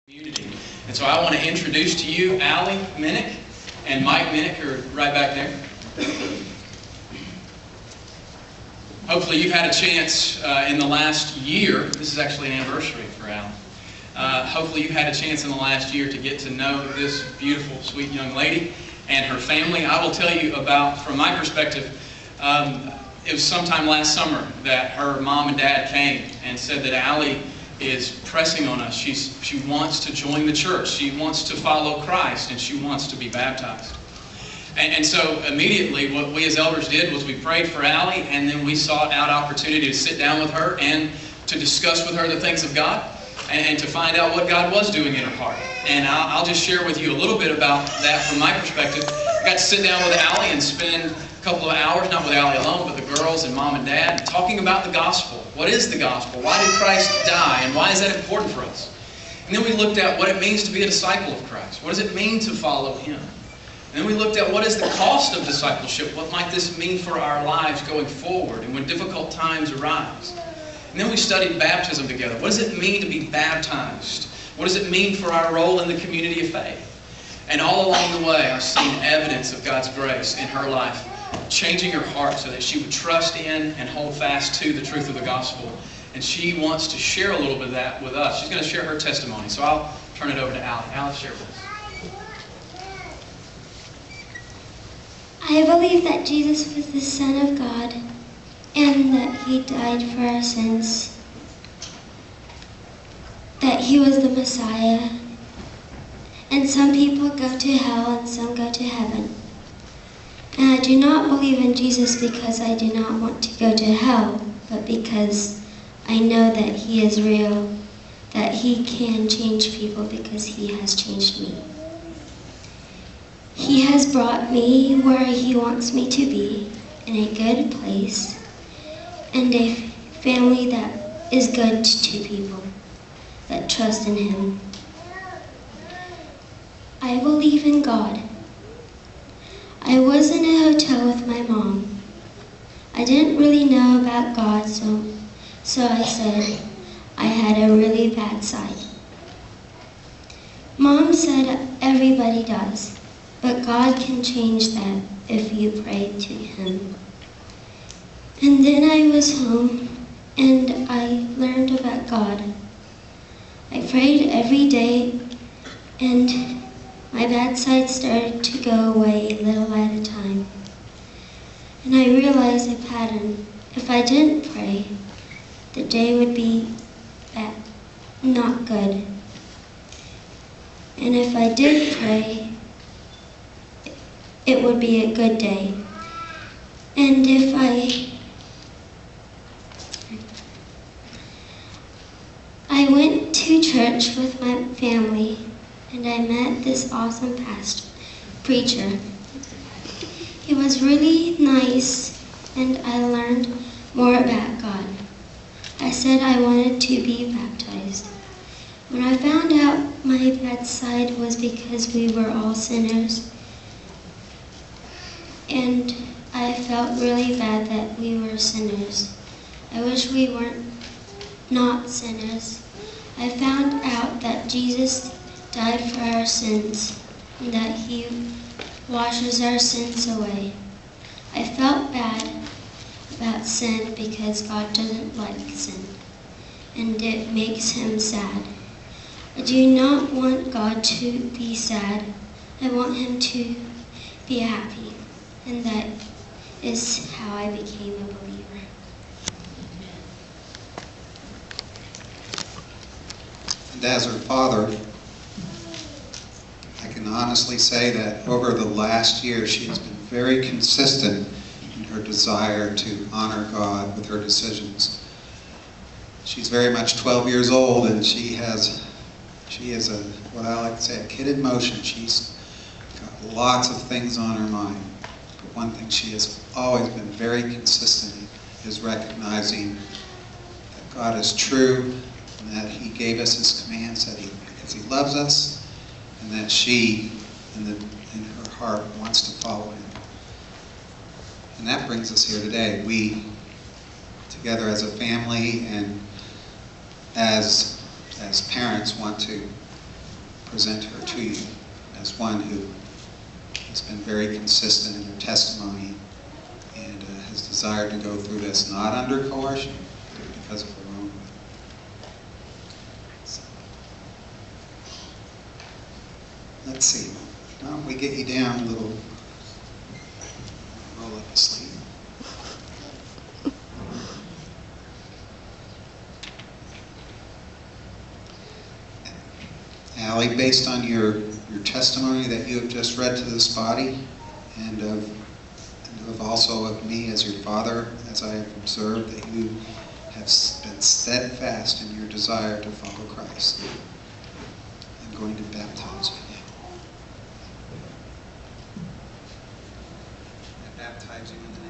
Community. And so I want to introduce to you Allie Minnick and Mike Minnick, who are right back there. Hopefully you've had a chance in the last year, this is actually an anniversary for Allie. Hopefully you've had a chance in the last year to get to know this beautiful, sweet young lady and her family. I will tell you about, from my perspective, it was sometime last summer that her mom and dad came and said that Allie is pressing on us. She wants to join the church. She wants to follow Christ, and she wants to be baptized. And so immediately what we as elders did was we prayed for Allie, and then we sought out opportunity to sit down with her and to discuss with her the things of God and to find out what God was doing in her heart. And I'll just share with you a little bit about that from my perspective. I got to sit down with Allie and spend a couple of hours, not with Allie alone, but the girls and mom and dad, talking about the gospel. What is the gospel? Why did Christ die? And why is that important for us? And then we looked at what it means to be a disciple of Christ. What does it mean to follow Him? And then we looked at what is the cost of discipleship? What might this mean for our lives going forward and when difficult times arise? And then we studied baptism together. What does it mean to be baptized? What does it mean for our role in the community of faith? And all along the way, I've seen evidence of God's grace in her life, changing her heart so that she would trust in and hold fast to the truth of the gospel. And she wants to share a little bit of that with us. She's going to share her testimony. So I'll turn it over to Allie. Allie, share with us. I believe that Jesus was the Son of God and that He died for our sins, that He was the Messiah, and some people go to hell and some go to heaven. And I do not believe in Jesus because I do not want to go to hell, but because I know that He is real, that He can change people because He has changed me. He has brought me where He wants me to be, in a good place, and a family that is good to people that trust in Him. I believe in God. I was in a hotel with my mom. I didn't really know about God, so I said I had a really bad side. Mom said everybody does, but God can change that if you pray to Him. And then I was home and I learned about God. I prayed every day and my bad side started to go away little at a time. And I realized a pattern. If I didn't pray, the day would be bad, not good. And if I did pray, it would be a good day. And if I went to church with my family, and I met this awesome preacher. He was really nice, and I learned more about God. I said I wanted to be baptized. When I found out my bad side was because we were all sinners, and I felt really bad that we were sinners. I wish we weren't not sinners. I found out that Jesus died for our sins and that He washes our sins away. I felt bad about sin because God doesn't like sin and it makes Him sad. I do not want God to be sad. I want Him to be happy, and that is how I became a believer. And as her father, I can honestly say that over the last year she has been very consistent in her desire to honor God with her decisions. She's very much 12 years old, and she is what I like to say, a kid in motion. She's got lots of things on her mind. But one thing she has always been very consistent in is recognizing that God is true, and that He gave us His commands because He loves us, and that she, in her heart, wants to follow Him. And that brings us here today. We, together as a family and as parents, want to present her to you as one who has been very consistent in her testimony and has desired to go through this not under coercion, but because of her own will. So, let's see. Why don't we get you down a little, roll up a sleeve. Allie, based on your testimony that you have just read to this body, and of also of me as your father, as I have observed that you have been steadfast in your desire to follow Christ, I'm going to baptize you now. I baptize you in the